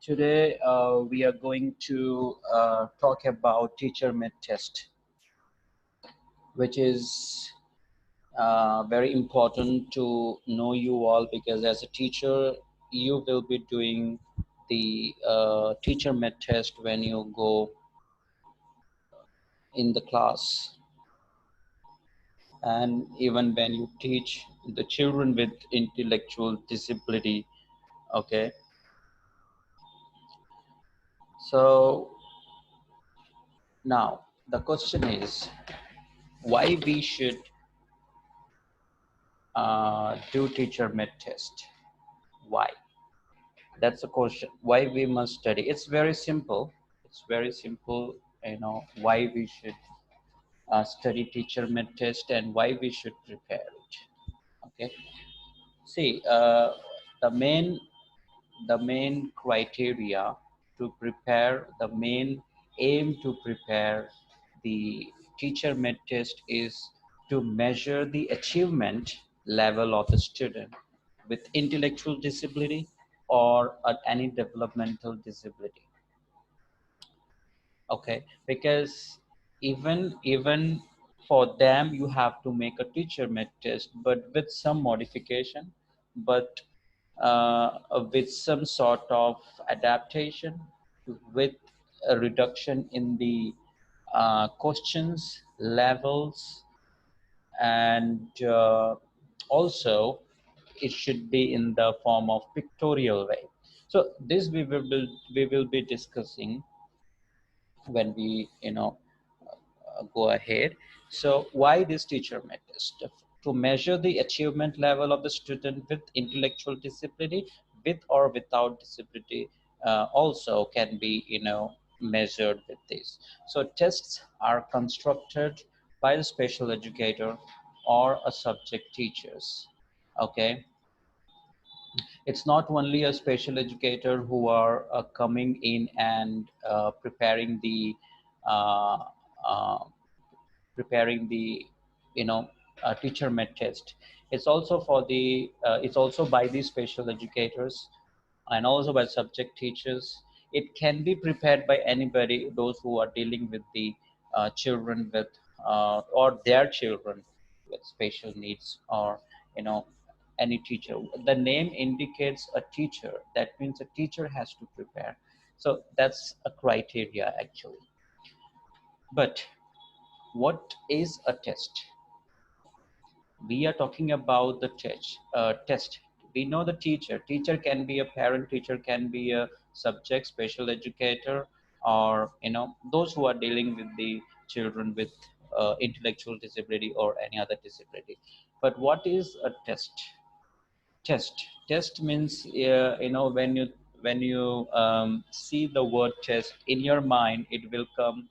Today we are going to talk about teacher made test, which is very important to know you all, because as a teacher you will be doing the teacher made test when you go in the class, and even when you teach the children with intellectual disability. Okay, so now the question is why we should do teacher made test. Why? That's a question. Why we must study? It's very simple. It's very simple. Why we should study teacher made test and why we should prepare it. Okay. See, the main criteria to prepare, the main aim to prepare the teacher made test is to measure the achievement level of a student with intellectual disability or any developmental disability. Okay, because even for them you have to make a teacher made test, but with some modification, but with some sort of adaptation, with a reduction in the questions levels, and also it should be in the form of pictorial way. So this we will be discussing when we go ahead. So why this teacher made test? To measure the achievement level of the student with intellectual disability, with or without disability, also can be measured with this. So tests are constructed by the special educator or a subject teachers. Okay, it's not only a special educator who are coming in and preparing the uh, uh, you know teacher made test. It's also for the it's also by the special educators and also by subject teachers. It can be prepared by anybody, those who are dealing with the children with or their children with special needs, or you know any teacher. The name indicates a teacher, that means a teacher has to prepare. So that's a criteria actually. But what is a test? We are talking about the test. We know the teacher can be a parent, teacher can be a subject special educator, or those who are dealing with the children with intellectual disability or any other disability. But what is a test means when you see the word test in your mind, it will come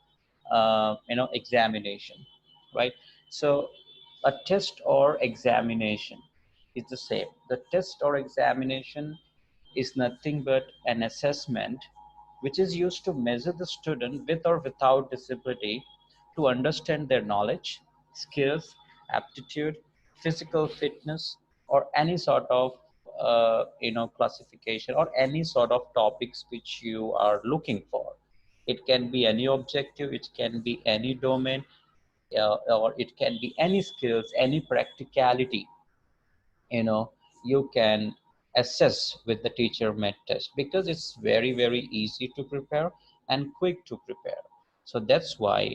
examination, right? So a test or examination is the same. The test or examination is nothing but an assessment which is used to measure the student with or without disability, to understand their knowledge, skills, aptitude, physical fitness, or any sort of classification or any sort of topics which you are looking for. It can be any objective, it can be any domain, or it can be any skills, any practicality. You can assess with the teacher made test, because it's very easy to prepare and quick to prepare. So that's why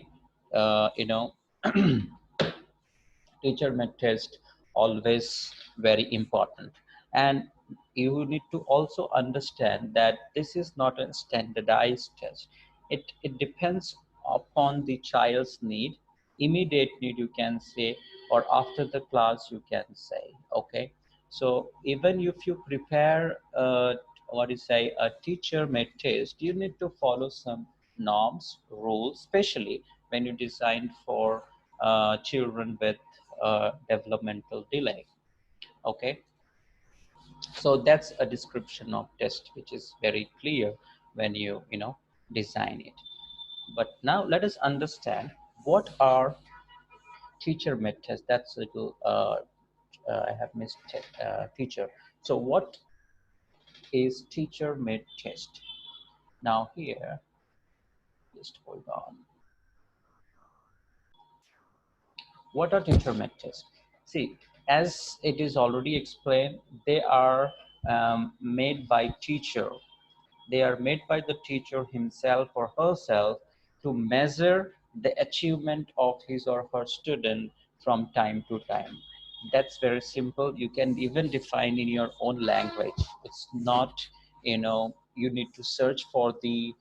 teacher made test always very important. And you need to also understand that this is not a standardized test. It depends upon the child's need, immediate need you can say, or after the class you can say. Okay, so even if you prepare what you say a teacher made test, you need to follow some norms, rules, especially when you design for children with developmental delay. Okay, so that's a description of test which is very clear when you design it. But now let us understand what are teacher made tests. That's a little I have missed feature. So what is teacher made test? Now here, just hold on. What are teacher made tests? See, as it is already explained, they are made by teacher. They are made by the teacher himself or herself to measure the achievement of his or her student from time to time. That's very simple. You can even define in your own language. It's not, you need to search for the,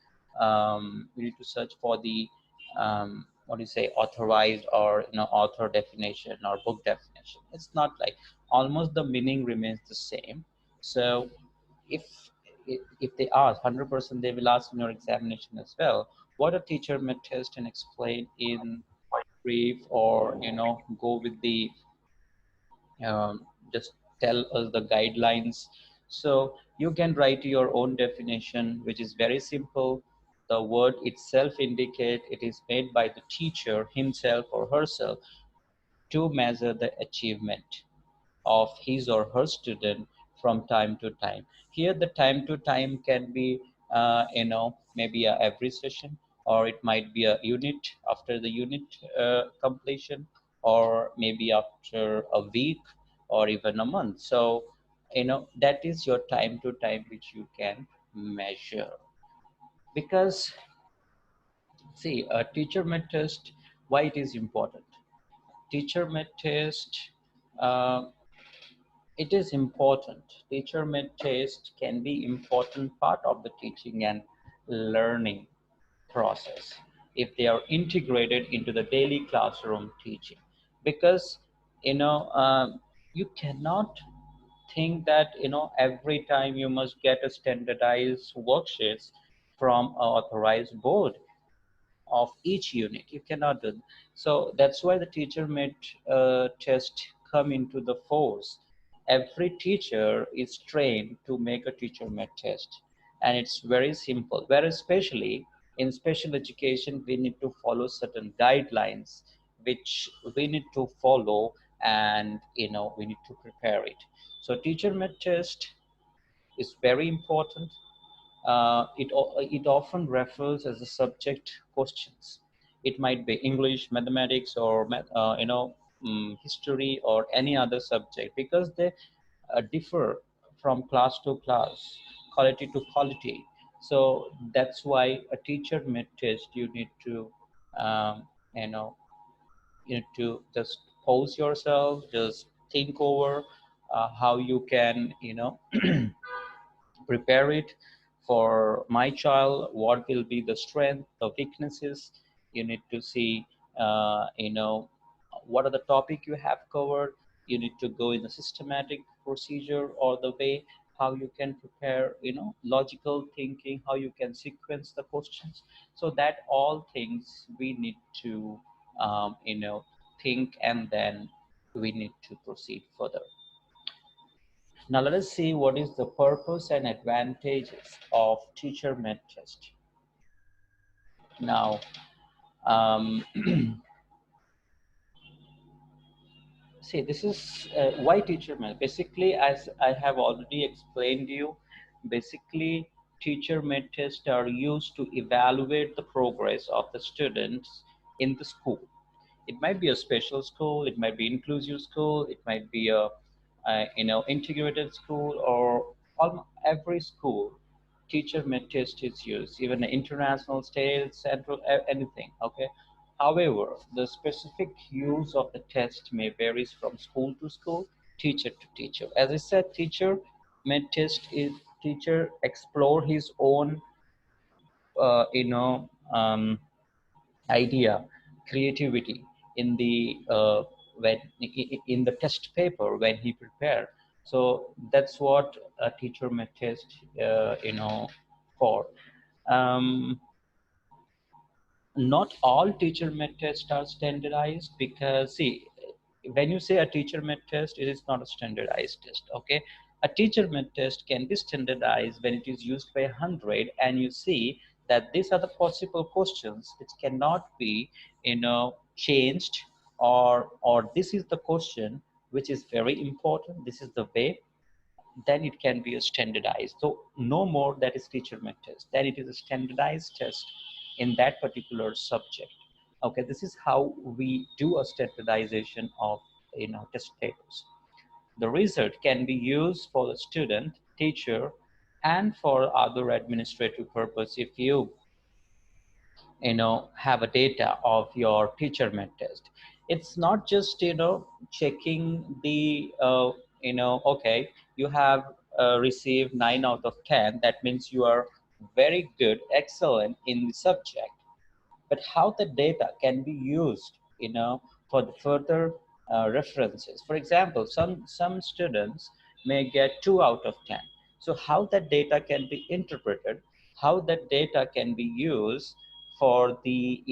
what do you say, authorized or author definition or book definition. It's not like, almost the meaning remains the same. So if if they ask 100%, they will ask in your examination as well, what a teacher may test and explain in brief, or go with the, just tell us the guidelines. So you can write your own definition, which is very simple. The word itself indicate it is made by the teacher himself or herself to measure the achievement of his or her student from time to time. Here, the time to time can be, maybe every session, or it might be a unit after the unit completion, or maybe after a week, or even a month. So, that is your time to time which you can measure. Because, see, a teacher made test, why it is important? Teacher made test. Uh, It is important. Teacher made test can be important part of the teaching and learning process if they are integrated into the daily classroom teaching. Because you know you cannot think that every time you must get a standardized worksheets from an authorized board of each unit. You cannot do. So that's why the teacher made test come into the force. Every teacher is trained to make a teacher made test, and it's very simple. Where especially in special education, we need to follow certain guidelines, which we need to follow, and we need to prepare it. So teacher made test is very important. It often refers as a subject questions. It might be English, mathematics, or history, or any other subject, because they differ from class to class, quality to quality. So that's why a teacher made test. You need to, um, you know, you need to just pose yourself, just think over how you can, prepare it for my child. What will be the strength, the weaknesses? You need to see, what are the topic you have covered. You need to go in the systematic procedure, or the way how you can prepare, logical thinking, how you can sequence the questions. So that all things we need to, think, and then we need to proceed further. Now let us see what is the purpose and advantages of teacher made test. Now, um, see, this is why teacher made. Basically, as I have already explained you, basically teacher made tests are used to evaluate the progress of the students in the school. It might be a special school, it might be inclusive school, it might be a integrated school, or almost every school. Teacher made test is used, even the international, state, central, anything. Okay. However, the specific use of the test may varies from school to school, teacher to teacher. As I said, teacher made test is teacher explore his own, uh, you know, um, idea, creativity in the, when in the test paper when he prepared. So that's what a teacher may test, for. Um, Not all teacher made tests are standardized, because see, when you say a teacher made test, it is not a standardized test. Okay. A teacher made test can be standardized when it is used by 100, and you see that these are the possible questions which cannot be, changed, or this is the question which is very important. This is the way then it can be a standardized. So no more that is teacher made test. Then it is a standardized test in that particular subject. Okay, this is how we do a standardization of test papers. The result can be used for the student, teacher, and for other administrative purpose if you have a data of your teacher made test. It's not just checking the okay, you have received 9 out of 10, that means you are very good, excellent in the subject, but how the data can be used for the further references. For example, some students may get 2 out of 10. So how that data can be interpreted, how that data can be used for the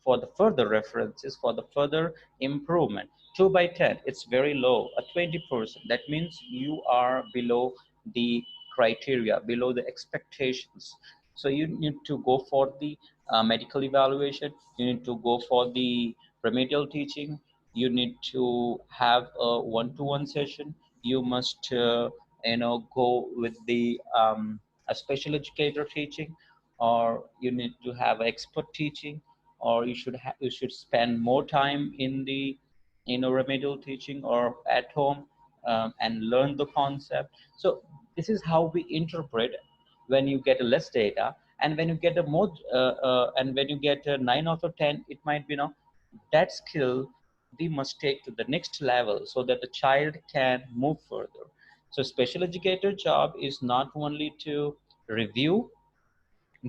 for the further references, for the further improvement. 2 by 10, it's very low. A 20%, that means you are below the criteria, below the expectations. So you need to go for the medical evaluation, you need to go for the remedial teaching, you need to have a one-to-one session, you must go with the a special educator teaching, or you need to have expert teaching, or you should spend more time in the remedial teaching or at home, and learn the concept. So this is how we interpret when you get a less data, and when you get a more and when you get a 9 out of 10, it might be that skill we must take to the next level so that the child can move further. So special educator job is not only to review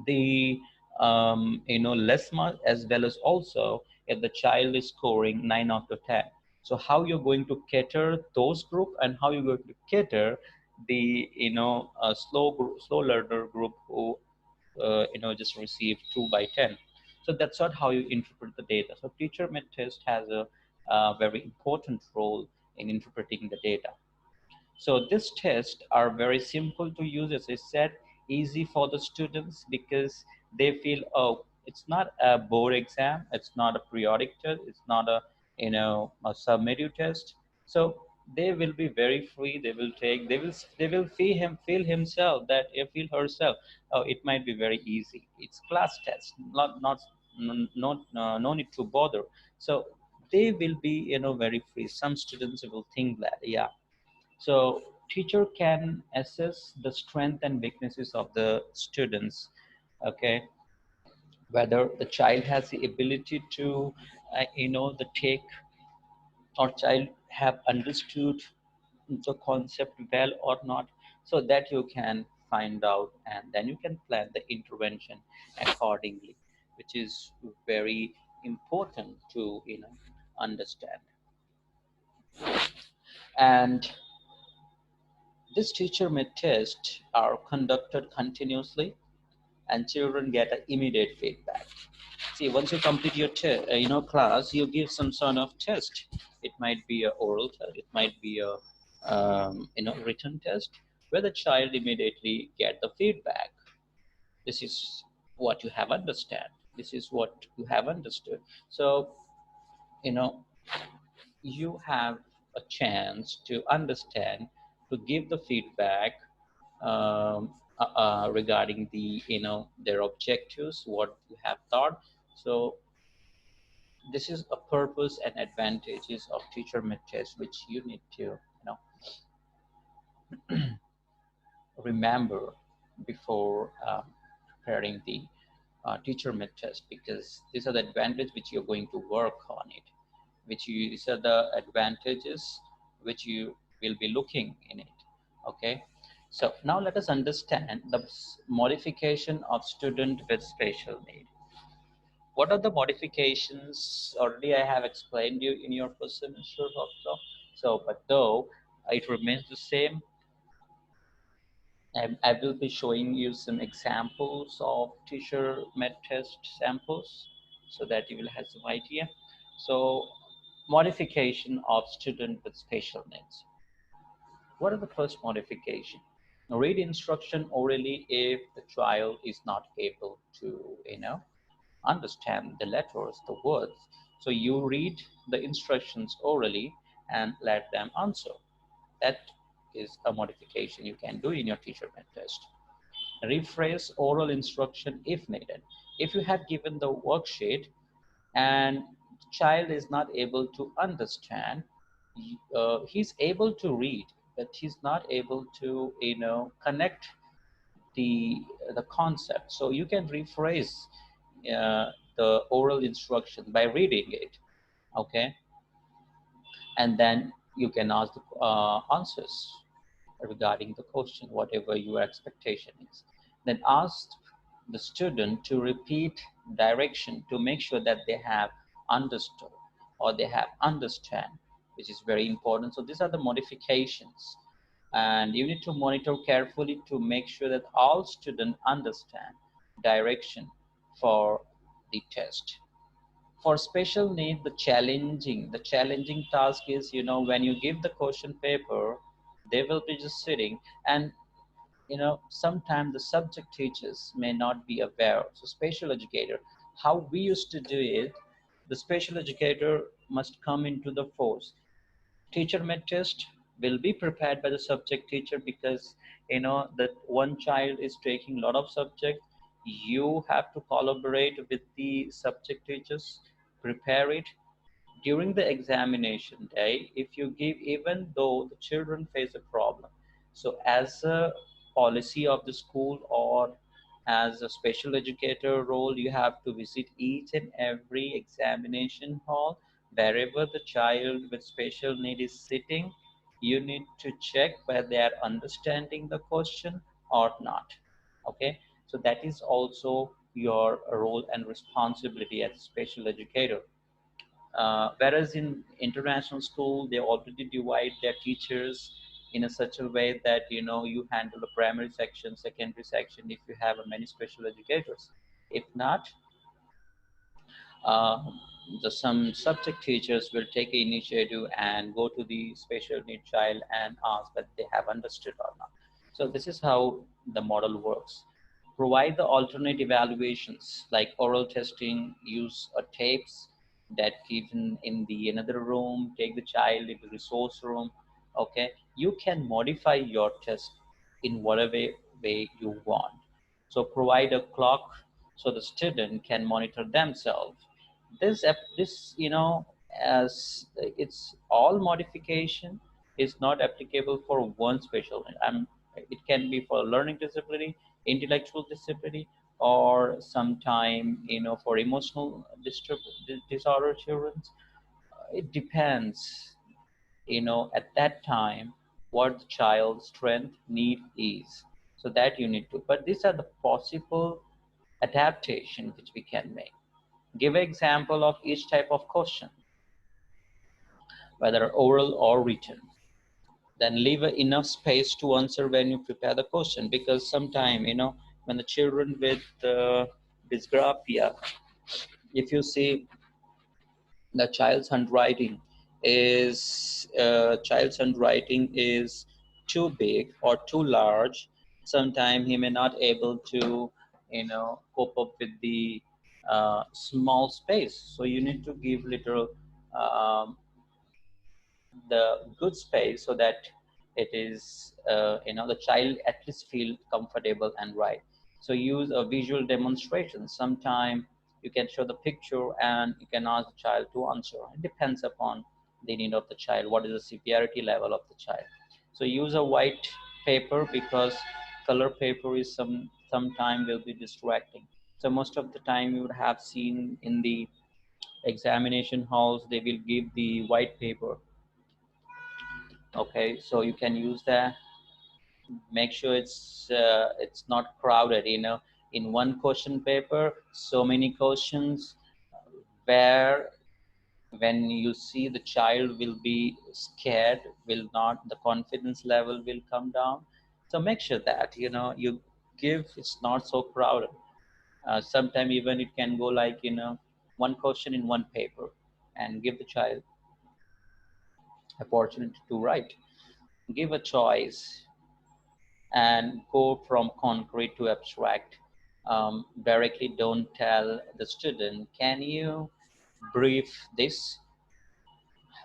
the less mark, as well as also if the child is scoring 9 out of 10, so how you're going to cater those group, and how you're going to cater the slow learner group who just received 2 by 10. So that's not how you interpret the data. So teacher made test has a very important role in interpreting the data. So these tests are very simple to use, as I said, easy for the students because they feel, oh, it's not a board exam, it's not a periodic test, it's not a summative test. So they will be very free. They will take. They will feel himself that feel herself. Oh, it might be very easy. It's class test, no need to bother. So they will be very free. Some students will think that, yeah, so teacher can assess the strength and weaknesses of the students, okay? Whether the child has the ability to, the take, or child have understood the concept well or not, so that you can find out, and then you can plan the intervention accordingly, which is very important to understand. And this teacher made tests are conducted continuously, and children get an immediate feedback. See, once you complete your class, you give some sort of test. It might be a oral test, it might be a written test, where the child immediately get the feedback. This is what you have understand. This is what you have understood. So you know you have a chance to understand, to give the feedback regarding the their objectives, what you have thought. So this is a purpose and advantages of teacher mid test, which you need to remember before preparing the teacher mid test, because these are the advantages which you're going to work on it, these are the advantages which you will be looking in it. Okay, so now let us understand the modification of student with special need. What are the modifications? Already I have explained you in your first semester also. So, but though it remains the same, I will be showing you some examples of teacher med test samples so that you will have some idea. So, modification of student with special needs. What are the first modification? Read instruction orally if the child is not able to, understand the letters, the words. So you read the instructions orally and let them answer. That is a modification you can do in your teacher made test. Rephrase oral instruction if needed. If you have given the worksheet and the child is not able to understand, he's able to read, but he's not able to, connect the concept. So you can rephrase the oral instruction by reading it, okay, and then you can ask the answers regarding the question, whatever your expectation is. Then ask the student to repeat direction to make sure that they have understood or they have understand, which is very important. So these are the modifications, and you need to monitor carefully to make sure that all students understand direction for the test. For special need, the challenging task is, when you give the question paper, they will be just sitting, and sometimes the subject teachers may not be aware. So special educator, how we used to do it, the special educator must come into the force. Teacher made test will be prepared by the subject teacher, because that one child is taking a lot of subject. You have to collaborate with the subject teachers, prepare it during the examination day. If you give, even though the children face a problem, so as a policy of the school or as a special educator role, you have to visit each and every examination hall. Wherever the child with special need is sitting, you need to check whether they are understanding the question or not, okay. So that is also your role and responsibility as a special educator. Whereas in international school, they already divide their teachers in a such a way that you handle the primary section, secondary section, if you have many special educators. If not, uh, some subject teachers will take initiative and go to the special need child and ask that they have understood or not. So this is how the model works. Provide the alternate evaluations like oral testing, use tapes that given in the another room, take the child in the resource room. Okay, you can modify your test in whatever way you want. So provide a clock so the student can monitor themselves. This as it's all modification is not applicable for one special. It can be for learning disability, intellectual disability, or sometime for emotional disorder children. It depends at that time what the child's strength need is, so that you need to. But these are the possible adaptation which we can make. Give an example of each type of question, whether oral or written. Then leave enough space to answer when you prepare the question, because sometimes, when the children with dysgraphia, if you see the child's handwriting is too big or too large, sometimes he may not able to cope up with the small space. So you need to give little um, the good space, so that it is the child at least feel comfortable and right. So use a visual demonstration. Sometime you can show the picture and you can ask the child to answer. It depends upon the need of the child, what is the severity level of the child. So use a white paper, because color paper is sometime will be distracting. So most of the time you would have seen in the examination halls, they will give the white paper. Okay, so you can use that. Make sure it's not crowded, in one question paper so many questions, where when you see the child will be scared, will not, the confidence level will come down. So make sure that you give, it's not so crowded. Sometime even it can go like one question in one paper, and give the child opportunity to write. Give a choice and go from concrete to abstract. Directly don't tell the student, can you brief this?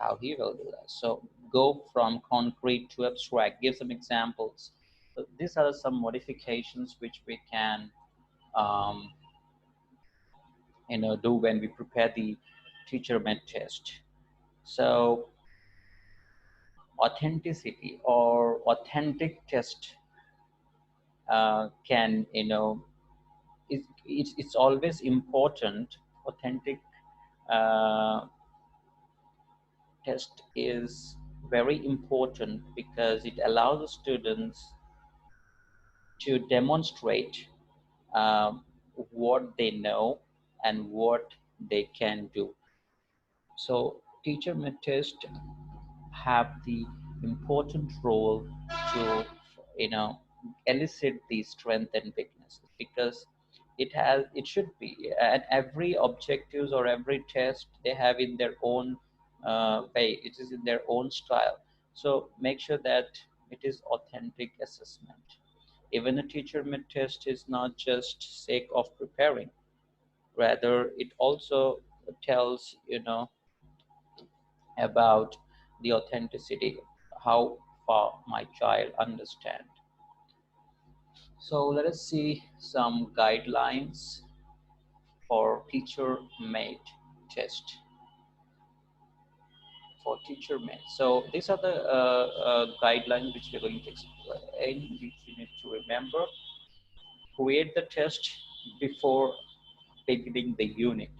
how he will do that. So go from concrete to abstract, give some examples. So these are some modifications which we can um, do when we prepare the teacher med test. So authenticity or authentic test can it's always important. Authentic uh, test is very important because it allows the students to demonstrate um, what they know and what they can do. So teacher may test have the important role to elicit the strength and weaknesses, because it should be, and every objectives or every test they have in their own way, it is in their own style. So make sure that it is authentic assessment. Even a teacher mid test is not just sake of preparing, rather it also tells about the authenticity, how far my child understand. So let us see some guidelines for teacher made test. For teacher made, so these are the guidelines which we're going to explain, which you need to remember. Create the test before beginning the unit.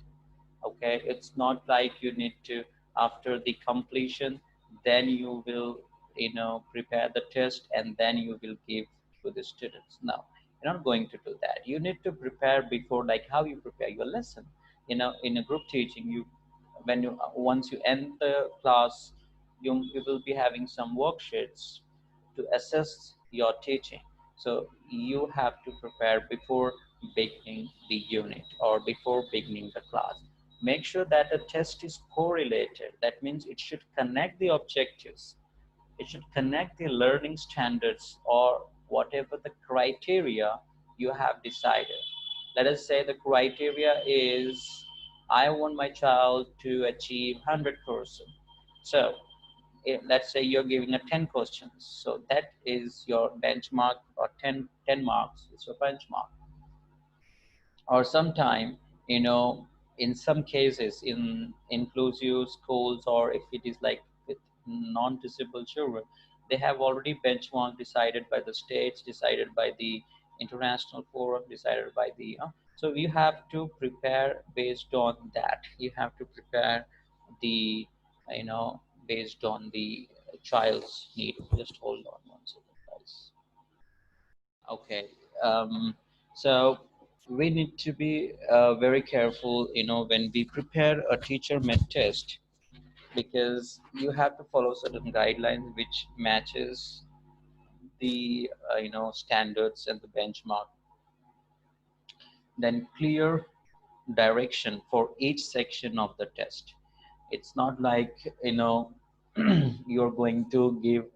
Okay, it's not like you need to, after the completion, then you will prepare the test and then you will give to the students. No, you're not going to do that. You need to prepare before, like how you prepare your lesson. In a group teaching, you when you once you end the class, you will be having some worksheets to assess your teaching. So you have to prepare before beginning the unit or before beginning the class. Make sure that the test is correlated. That means it should connect the objectives. It should connect the learning standards or whatever the criteria you have decided. Let us say the criteria is, I want my child to achieve 100%. So let's say you're giving a 10 questions. So that is your benchmark, or 10 marks is your benchmark. Or sometime, you know in some cases in inclusive schools, or if it is like with non-disabled children, they have already benchmark decided by the states, decided by the international forum, decided by the so you have to prepare based on that. You have to prepare the you know based on the child's need. Just hold on one second, guys. Okay. So we need to be very careful, when we prepare a teacher med test, because you have to follow certain guidelines which matches the standards and the benchmark. Then clear direction for each section of the test. It's not like you're going to give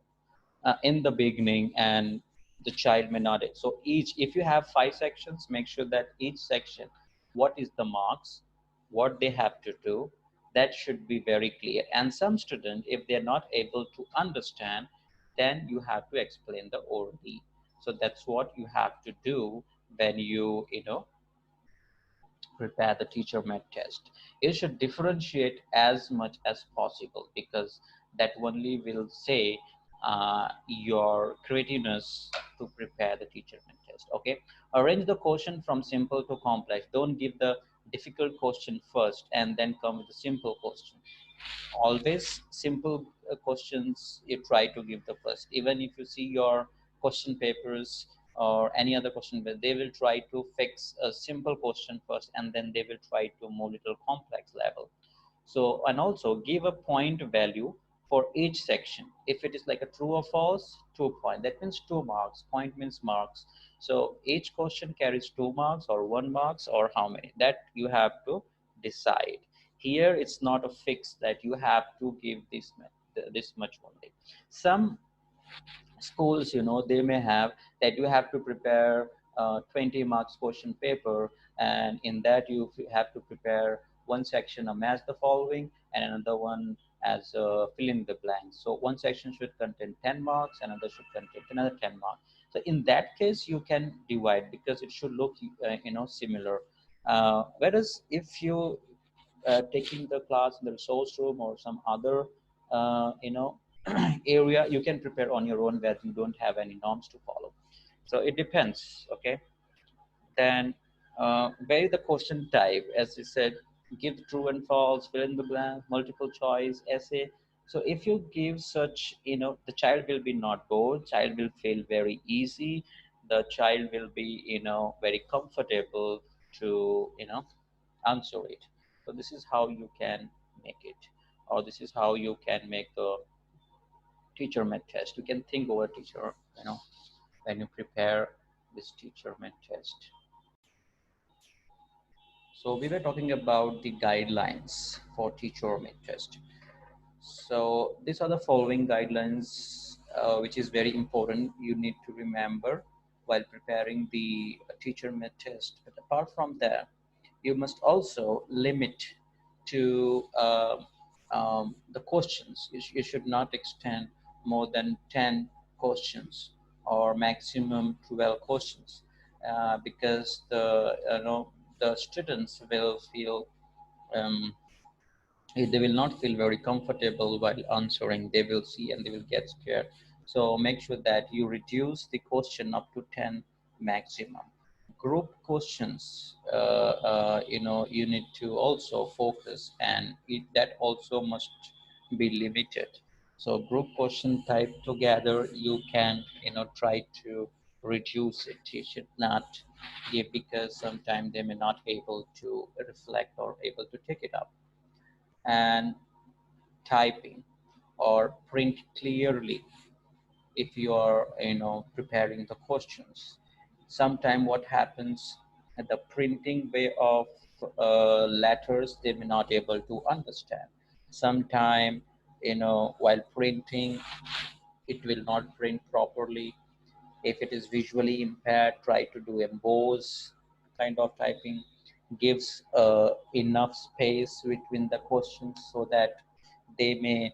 in the beginning and the child may not. So each, if you have 5 sections, make sure that each section, what is the marks, what they have to do, that should be very clear. And some student, if they're not able to understand, then you have to explain the orally. So that's what you have to do when you prepare the teacher med test. It should differentiate as much as possible, because that only will say your creativeness to prepare the teacher med test. Okay, arrange the question from simple to complex. Don't give the difficult question first and then come with a simple question. Always simple questions you try to give the first. Even if you see your question papers or any other question, but they will try to fix a simple question first and then they will try to more little complex level. So, and also give a point value for each section. If it is like a true or false, 2 point, that means 2 marks. Point means marks. So each question carries 2 marks or 1 marks, or how many, that you have to decide. Here it's not a fix that you have to give this much only. Some schools, they may have that you have to prepare 20 marks question paper, and in that you have to prepare one section a match the following and another one as fill in the blanks. So one section should contain 10 marks, another should contain another 10 marks. So in that case, you can divide because it should look similar. Whereas if you taking the class in the resource room or some other area, you can prepare on your own where you don't have any norms to follow. So it depends. Okay. Then vary the question type, as you said, give true and false, fill in the blank, multiple choice, essay. So if you give such, the child will be not bored, child will feel very easy, the child will be, very comfortable to, answer it. So this is how you can make it, or this is how you can make a teacher made test. You can think over teacher, when you prepare this teacher made test. So we were talking about the guidelines for teacher made test. So these are the following guidelines, which is very important. You need to remember while preparing the teacher made test. But apart from that, you must also limit to the questions. You should not extend more than 10 questions or maximum 12 questions, because the students will feel, um, they will not feel very comfortable while answering. They will see and they will get scared. So make sure that you reduce the question up to 10 maximum. Group questions, you need to also focus, and that also must be limited. So group question type together, you can, try to reduce it. You should not give, because sometimes they may not be able to reflect or able to take it up. And typing or print clearly if you are, preparing the questions. Sometime what happens, the printing way of letters, they may not able to understand. Sometime, while printing, it will not print properly. If it is visually impaired, try to do emboss kind of typing. Gives enough space between the questions so that they may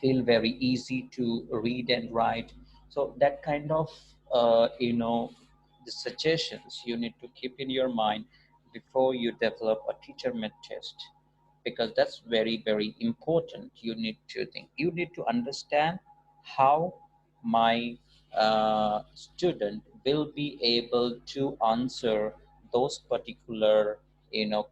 feel very easy to read and write. So that kind of, the suggestions you need to keep in your mind before you develop a teacher made test, because that's very very important. You need to think, you need to understand how my student will be able to answer those particular,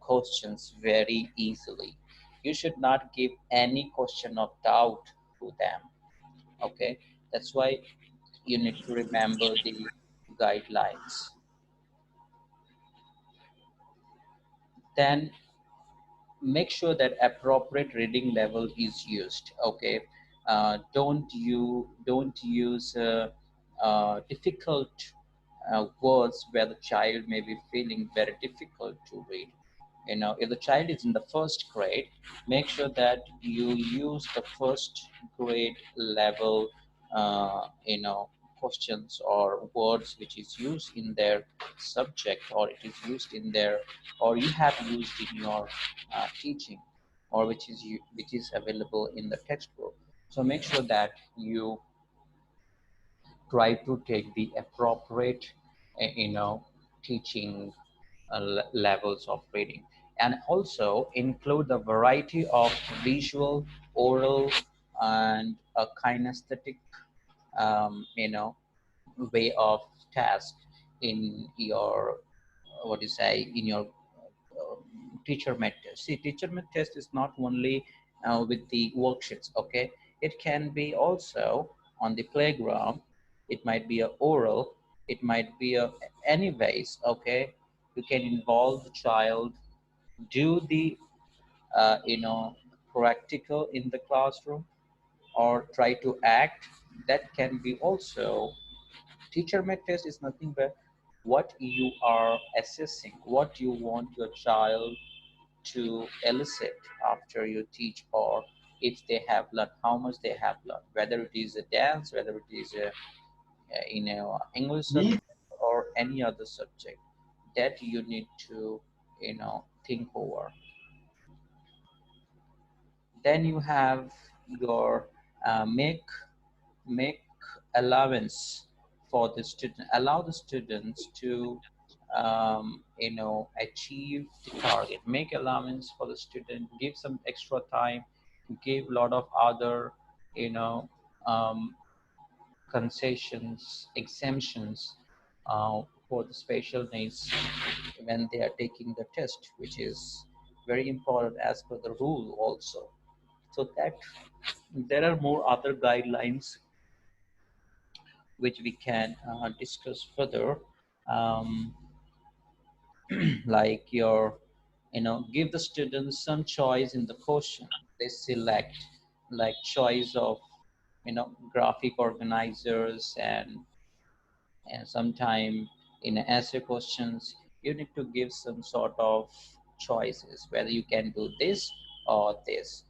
questions very easily. You should not give any question of doubt to them. Okay, that's why you need to remember the guidelines. Then make sure that appropriate reading level is used. Okay, don't use difficult words where the child may be feeling very difficult to read. If the child is in the first grade, make sure that you use the first grade level, questions or words which is used in their subject, or it is used in their, or you have used in your teaching, or which is available in the textbook. So make sure that you try to take the appropriate, teaching levels of reading, and also include the variety of visual, oral, and a kinesthetic, um, you know way of task in your, what do you say, in your teacher made test. See, teacher made test is not only with the worksheets. Okay, it can be also on the playground. It might be a oral. It might be a anyways. Okay, you can involve the child, do the practical in the classroom, or try to act. That can be also. Teacher made test is nothing but what you are assessing, what you want your child to elicit after you teach, or if they have learned, how much they have learned, whether it is a dance, whether it is English subject, or any other subject, that you need to think over. Then you have your make allowance for the student, allow the students to achieve the target, make allowance for the student, give some extra time, give a lot of other you know um, concessions, exemptions for the special needs when they are taking the test, which is very important as per the rule also. So that there are more other guidelines which we can discuss further, um, like your, give the students some choice in the question they select, like choice of, graphic organizers, and sometime in essay questions you need to give some sort of choices whether you can do this or this.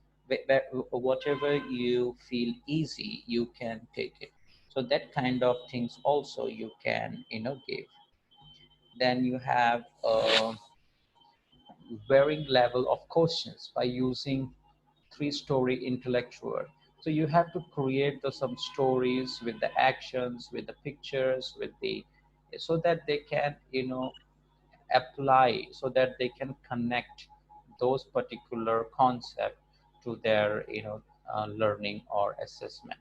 Whatever you feel easy you can take it. So that kind of things also you can give. Then you have a varying level of questions by using three-story intellectual. So you have to create some stories with the actions, with the pictures, with the, so that they can apply, so that they can connect those particular concept to their learning or assessment.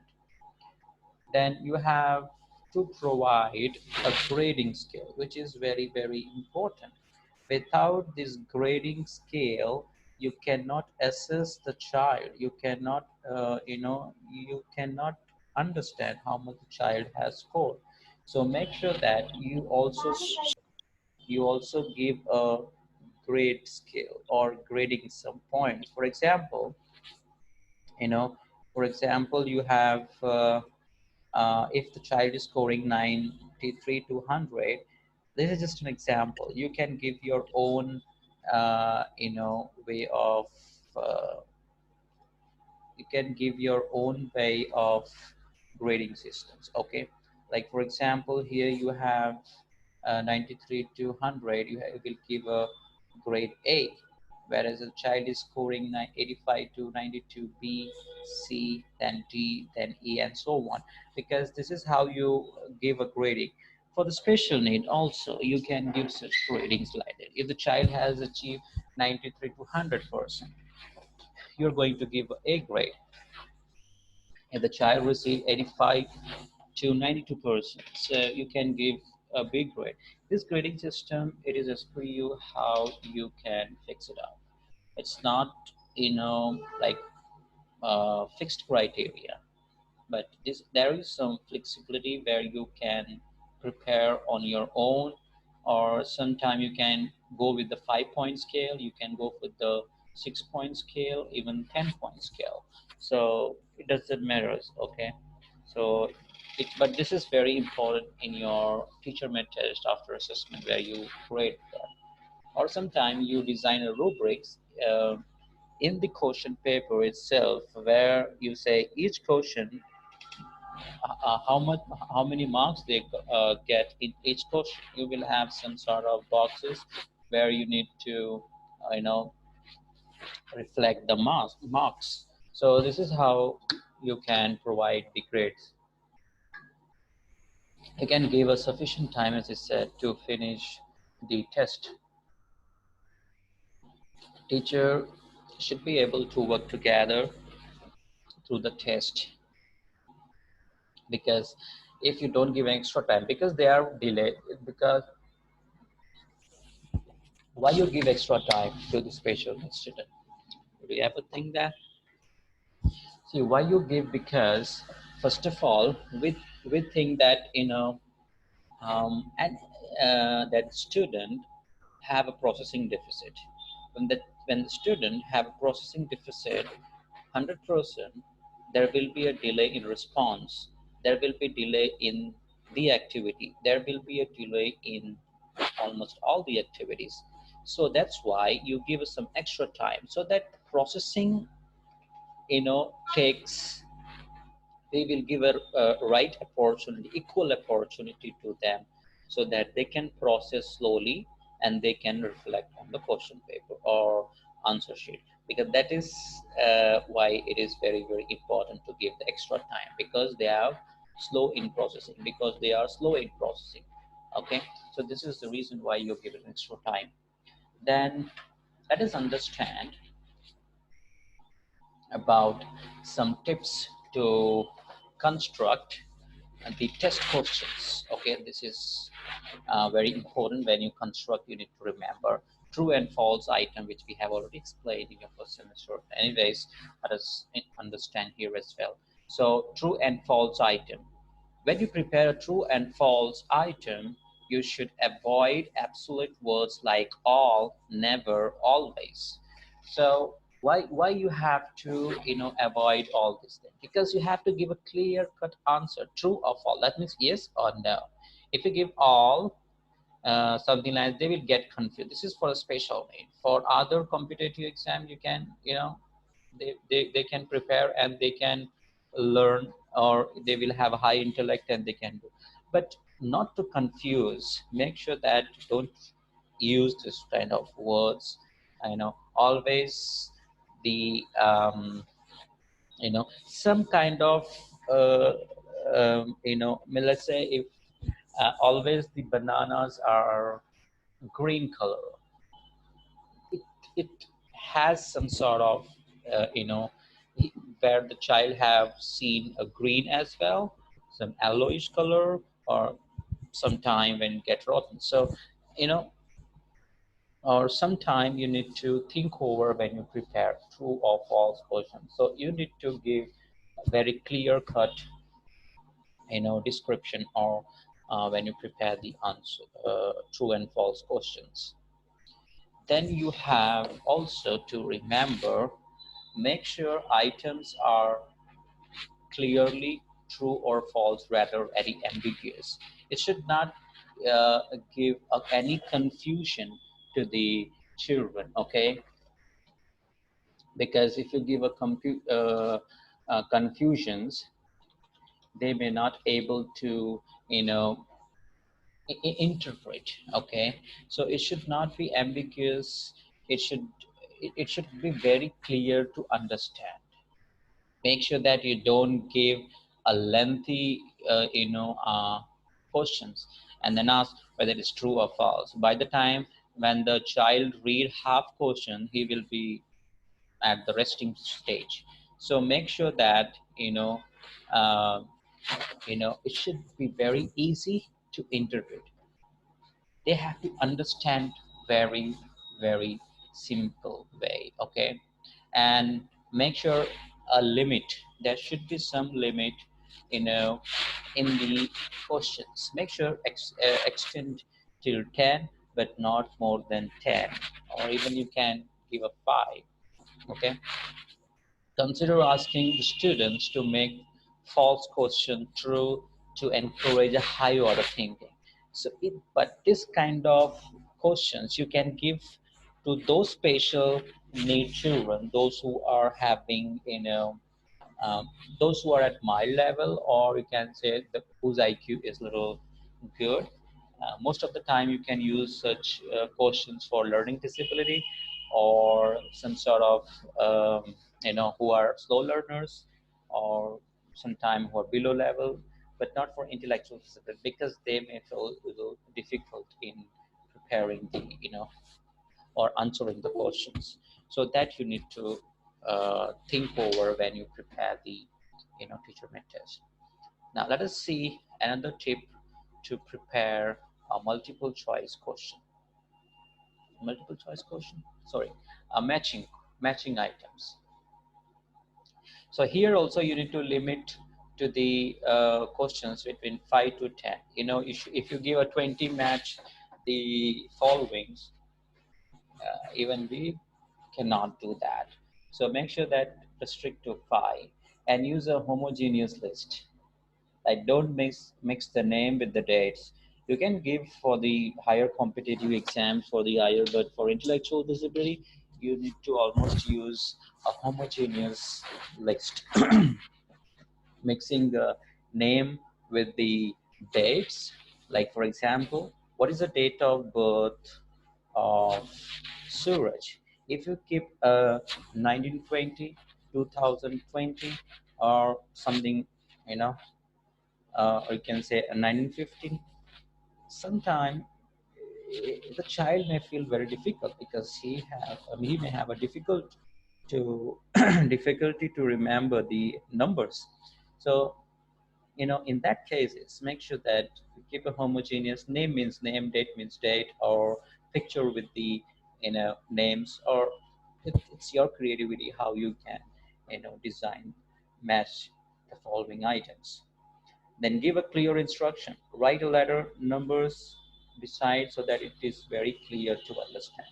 Then you have to provide a grading scale, which is very, very important. Without this grading scale, you cannot assess the child. You cannot, you cannot understand how much the child has scored. So make sure that you also give a grade scale or grading some points. For example, you know, you have if the child is scoring 93 to 100, this is just an example. You can give your own, way of, uh, you can give your own way of grading systems. Okay, like for example, here you have 93 to 100, will give a grade A, whereas a child is scoring 85 to 92, B, C, then D, then E, and so on. Because this is how you give a grading. For the special need also, you can give such gradings like that. If the child has achieved 93 to 100%, you're going to give A grade. If the child received 85 to 92%, so you can give a big grade. This grading system, it is as per you how you can fix it up. It's not, like fixed criteria, but there is some flexibility where you can prepare on your own, or sometime you can go with the 5-point scale, you can go with the 6-point scale, even 10-point scale. So it doesn't matter. Okay, so but this is very important in your teacher made test after assessment where you grade that. Or sometime you design a rubrics in the question paper itself where you say each question, how much, how many marks they get in each question. You will have some sort of boxes where you need to reflect the marks. So this is how you can provide the grades. Again, give us sufficient time, as I said, to finish the test. Teacher should be able to work together through the test, because if you don't give extra time, because they are delayed, because why you give extra time to the special needs student? Do you ever think that? See, why you give? Because first of all, we think that and that student have a processing deficit. When the student have a processing deficit, 100%, there will be a delay in response. There will be delay in the activity. There will be a delay in almost all the activities. So that's why you give us some extra time so that processing, takes, we will give a right opportunity, equal opportunity to them, so that they can process slowly and they can reflect on the question paper or answer sheet. because that is why it is very very important to give the extra time, because they are slow in processing, okay. So this is the reason why you give it extra time. Then let us understand about some tips to construct the test questions. Okay, this is very important. When you construct, you need to remember true and false item, which we have already explained in your first semester. Anyways, let us understand here as well. So true and false item. When you prepare a true and false item, you should avoid absolute words like all, never, always. So why you have to avoid all these things? Because you have to give a clear cut answer, true or false. That means yes or no. If you give all, something like, they will get confused. This is for a special need. For other competitive exam, you can they can prepare and they can learn, or they will have a high intellect and they can do. But not to confuse, make sure that don't use this kind of words. Always the some kind of uh, let's say if always the bananas are green color, it, it has some sort of where the child have seen a green as well, some yellowish color, or sometime when it get rotten. So you know or sometime you need to think over when you prepare true or false question. So you need to give a very clear cut description, or when you prepare the answer, true and false questions. Then you have also to remember, make sure items are clearly true or false rather any ambiguous. It should not give any confusion to the children, okay. Because if you give a confusions, they may not able to you know interpret, okay. So it should not be ambiguous. It should be very clear to understand. Make sure that you don't give a lengthy questions and then ask whether it's true or false. By the time when the child read half question, he will be at the resting stage. So make sure that uh, it should be very easy to interpret. They have to understand very very simple way, okay. And make sure a limit, there should be some limit you know in the questions. Make sure extend till 10, but not more than 10, or even you can give a 5, okay. Consider asking the students to make false question true to encourage a high order thinking. But this kind of questions you can give to those special need children, those who are having, um, those who are at my level, or you can say whose IQ is little good. Most of the time, you can use such questions for learning disability, or some sort of who are slow learners, or sometimes who are below level, but not for intellectual disability, because they may feel a little difficult in preparing the or answering the questions. So that you need to think over when you prepare the teacher made test. Now let us see another tip to prepare a multiple choice question, sorry, a matching items. So here also you need to limit to the questions between 5 to 10. If you give a 20 match the followings, even we cannot do that. So make sure that restrict to 5 and use a homogeneous list. Like, don't mix the name with the dates. You can give for the higher competitive exams for the higher, but for intellectual disability, you need to almost use a homogeneous list. Mixing the name with the dates. Like, for example, what is the date of birth of Suraj? If you keep 1920, 2020, or something, you know, or you can say a 1915, sometime the child may feel very difficult because he may have a difficult to difficulty to remember the numbers. So in that cases, make sure that you keep a homogeneous name means name, date means date, or picture with the names, or it's your creativity how you can design match the following items. Then give a clear instruction. Write a letter, numbers beside so that it is very clear to understand.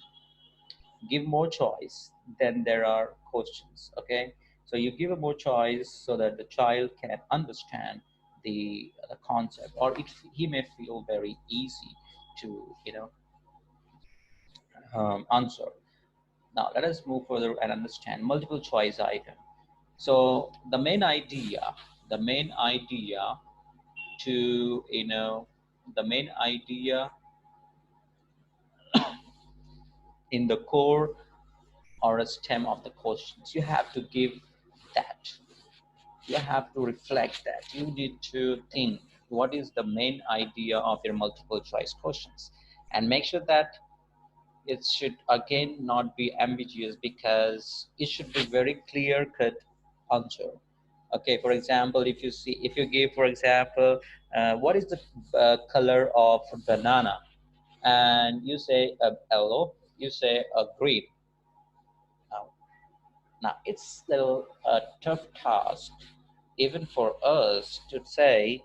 Give more choice, then there are questions. Okay, so you give a more choice so that the child can understand the concept, or he may feel very easy to answer. Now let us move further and understand multiple choice item. So the main idea to the main idea in the core or a stem of the questions, you have to give that. You have to reflect that. You need to think what is the main idea of your multiple choice questions, and make sure that it should again not be ambiguous, because it should be very clear cut answer. Okay, for example, if you give, for example, what is the color of banana, and you say yellow, you say green. Now, now it's a little tough task even for us to say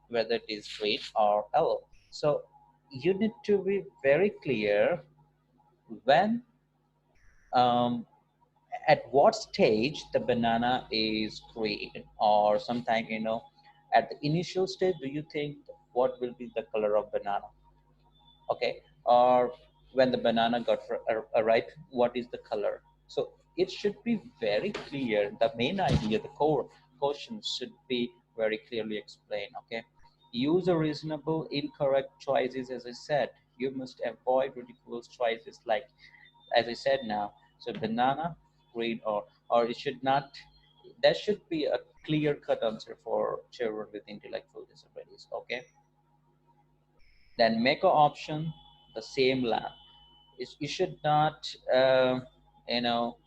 whether it is green or yellow. So you need to be very clear when, um, at what stage the banana is green, or sometime at the initial stage. Do you think what will be the color of banana? Okay, or when the banana got ripe, what is the color? So it should be very clear. The main idea, the core question should be very clearly explained. Okay, use a reasonable incorrect choices. As I said, you must avoid ridiculous choices, like as I said now. So banana, green, or it should not. That should be a clear cut answer for children with intellectual disabilities. Okay, then make an option the same lamp. You should not you know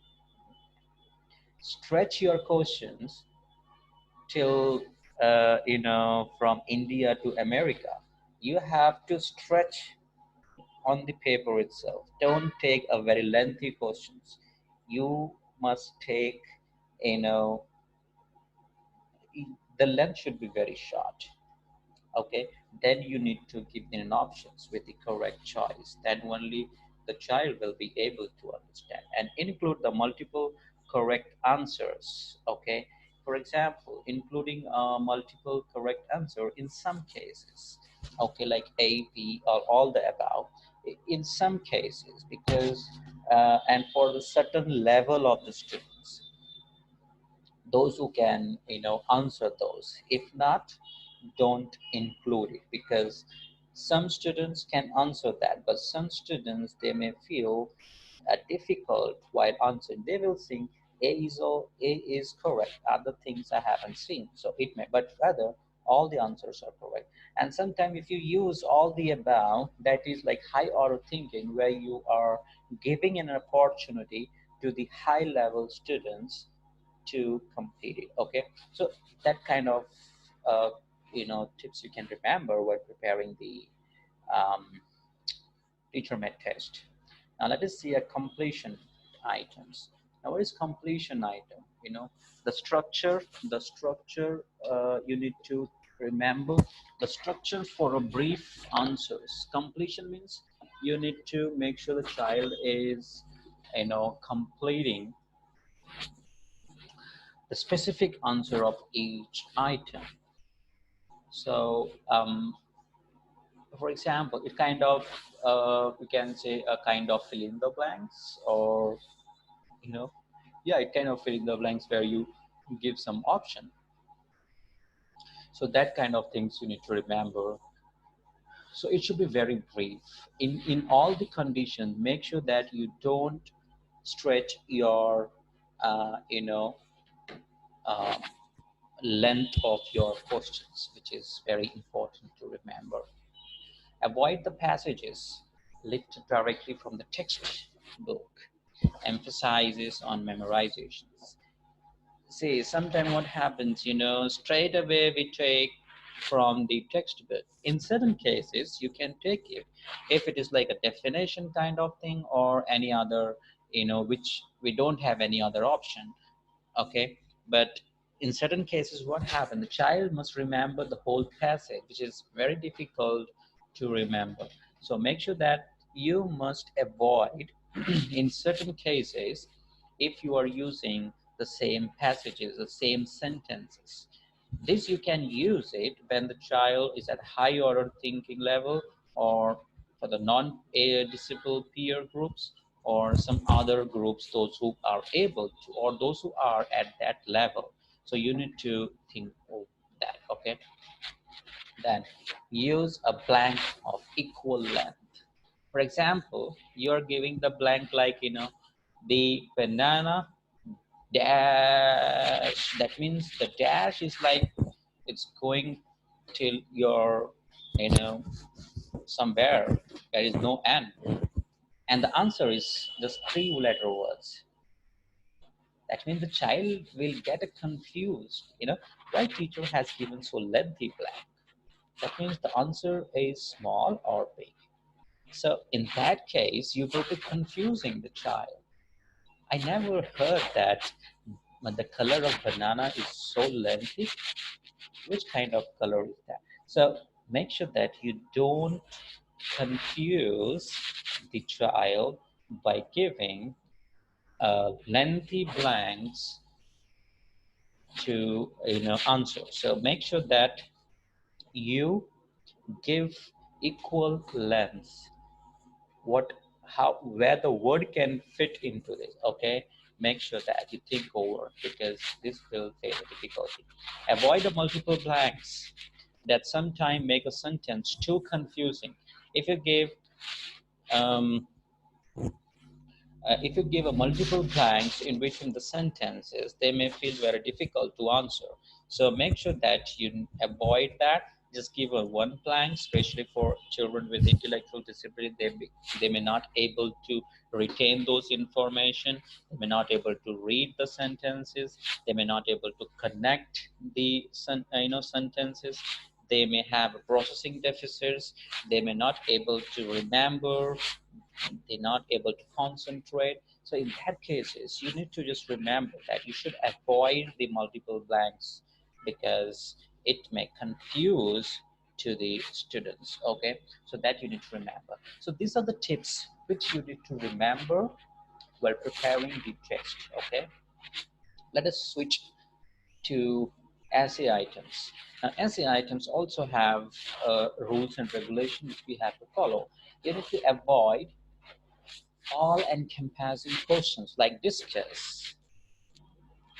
stretch your questions till from India to America. You have to stretch on the paper itself. Don't take a very lengthy questions. You must take, you know the length should be very short. Okay, then you need to give them options with the correct choice. Then only the child will be able to understand, and include the multiple correct answers. Okay, for example, including multiple correct answer in some cases. Okay, like A, B, or all the above in some cases, because and for the certain level of the students, those who can answer those. If not, don't include it, because some students can answer that, but some students, they may feel difficult while answering. They will think A is correct, other things I haven't seen, so it may, but rather all the answers are correct. And sometimes if you use all the above, that is like high order thinking, where you are giving an opportunity to the high level students to complete it. Okay, so that kind of uh, tips you can remember while preparing the um, teacher made test. Now let us see a completion items. Now what is completion item? The structure you need to remember the structure for a brief answers. Completion means you need to make sure the child is completing the specific answer of each item. So, for example, it kind of we can say a kind of fill in the blanks, or you know, yeah, it kind of fill in the blanks where you give some option. So that kind of things you need to remember. So it should be very brief. In all the conditions, make sure that you don't stretch your you know uh, length of your questions, which is very important to remember. Avoid the passages lifted directly from the textbook. Emphasizes on memorizations. See, sometimes what happens, straight away we take from the textbook. In certain cases, you can take it if it is like a definition kind of thing or any other, which we don't have any other option. Okay, but in certain cases what happened, the child must remember the whole passage, which is very difficult to remember. So make sure that you must avoid in certain cases, if you are using the same passages, the same sentences, this you can use it when the child is at high order thinking level, or for the non-disciple peer groups, or some other groups, those who are able to, or those who are at that level. So you need to think of that. Okay, then use a blank of equal length. For example, you are giving the blank like, the banana dash. That means the dash is like it's going till your, you know somewhere there is no end, and the answer is just three letter words. That means the child will get confused, why teacher has given so lengthy blank. That means the answer is small or big. So in that case you will be confusing the child. I never heard that, but the color of banana is so lengthy. Which kind of color is that? So make sure that you don't confuse the child by giving lengthy blanks to answer. So make sure that you give equal length, what how where the word can fit into this. Okay, make sure that you think over, because this will face a difficulty. Avoid the multiple blanks that sometimes make a sentence too confusing. If you give um, if you give a multiple blanks in between the sentences, they may feel very difficult to answer. So make sure that you avoid that. Just give a one blank, especially for children with intellectual disability. They may not able to retain those information. They may not able to read the sentences. They may not able to connect the sentences. They may have processing deficits. They may not able to remember. They're not able to concentrate. So in that cases, you need to just remember that you should avoid the multiple blanks, because it may confuse to the students. Okay, so that you need to remember. So these are the tips which you need to remember while preparing the test. Okay, let us switch to essay items. Now, essay items also have rules and regulations which we have to follow. You need to avoid all-encompassing questions like discuss.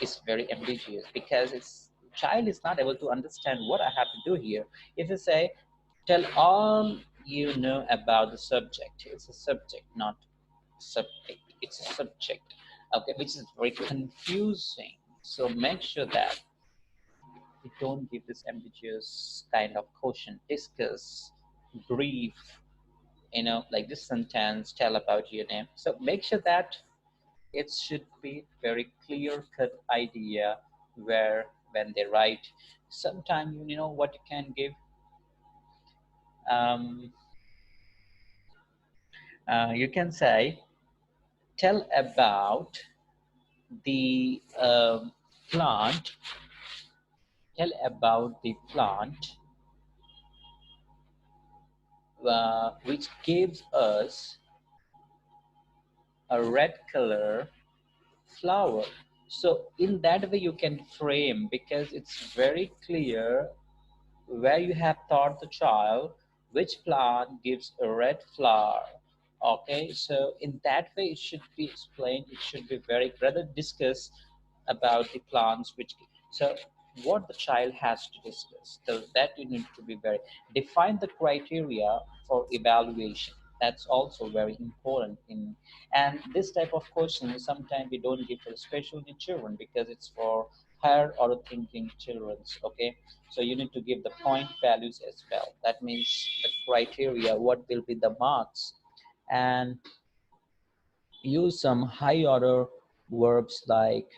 Is very ambiguous, because it's child is not able to understand what I have to do here. If you say, tell all you know about the subject, it's a subject, not subject. It's a subject. Okay, which is very confusing. So make sure that you don't give this ambiguous kind of question. Discuss, brief, like this sentence, tell about your name. So make sure that it should be very clear cut idea where when they write. Sometimes what you can give, um, you can say, tell about the plant, tell about the plant which gives us a red color flower. So in that way you can frame, because it's very clear where you have taught the child which plant gives a red flower. Okay, so in that way it should be explained. It should be very rather discuss about the plants which. So what the child has to discuss. So that you need to be very define the criteria for evaluation. That's also very important in, and this type of questions sometimes we don't give for special needs children because it's for higher order thinking children's. Okay, so you need to give the point values as well. That means the criteria, what will be the marks, and use some high order verbs like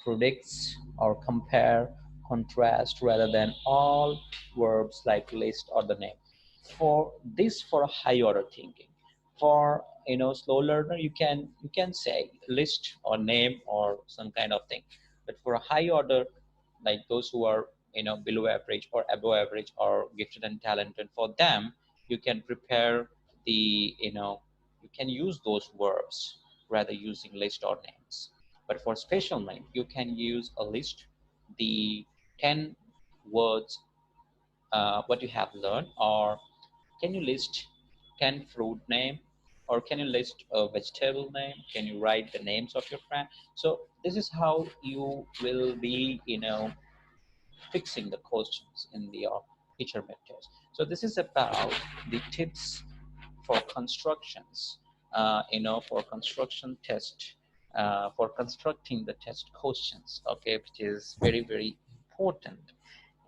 predicts or compare, contrast, rather than all verbs like list or the name. For this, for high order thinking. For slow learner, you can say list or name or some kind of thing. But for a high order, like those who are below average or above average or gifted and talented, for them you can prepare the you can use those verbs rather using list or names. But for special name, you can use a list, the 10 words what you have learned, or can you list 10 fruit name, or can you list a vegetable name, can you write the names of your friend. So this is how you will be fixing the questions in the teacher mid test. So this is about the tips for constructions, for construction test, for constructing the test questions, okay, which is very, very important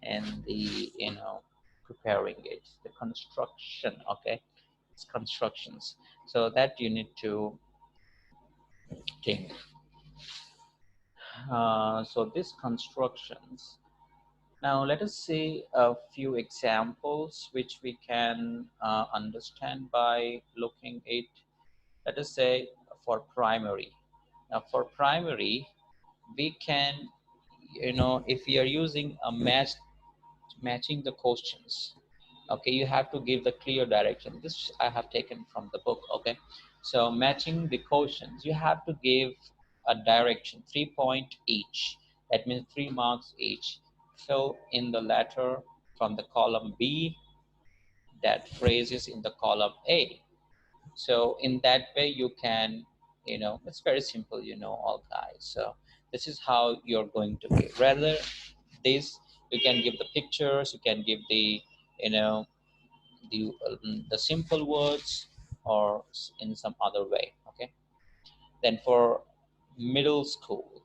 in the, preparing it, the construction, okay, it's constructions. So that you need to think. So these constructions. Now let us see a few examples which we can understand by looking at. Let us say for primary. Now for primary, we can, if we are using a matching the questions, okay, you have to give the clear direction. This I have taken from the book, okay. So matching the questions, you have to give a direction, 3 point each. That means 3 marks each. Fill in the letter from the column B that phrase is in the column A. So in that way you can, it's very simple, all guys. So this is how you're going to be. Rather this, you can give the pictures, you can give the, you know the simple words, or in some other way, okay. Then for middle school,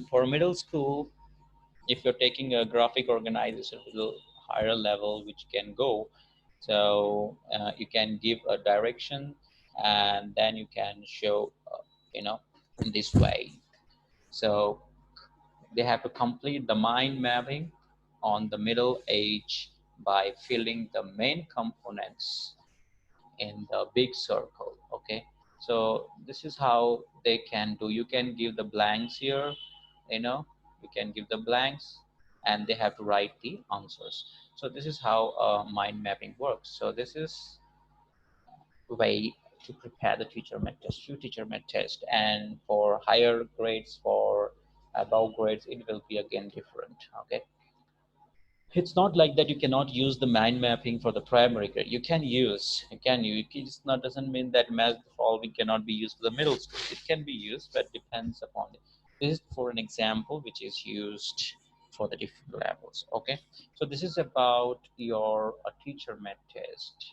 for middle school, if you're taking a graphic organization a little higher level which can go, so you can give a direction, and then you can show you know in this way. So they have to complete the mind mapping on the middle age by filling the main components in the big circle, okay. So this is how they can do. You can give the blanks here, you know you can give the blanks, and they have to write the answers. So this is how mind mapping works. So this is way to prepare the teacher med test, few teacher med test. And for higher grades, for above grades, it will be again different, okay. It's not like that you cannot use the mind mapping for the primary grade. You can use, it's not, doesn't mean that math solving cannot be used for the middle school. It can be used, but depends upon it. This is for an example which is used for the different levels, okay. So this is about your teacher med test.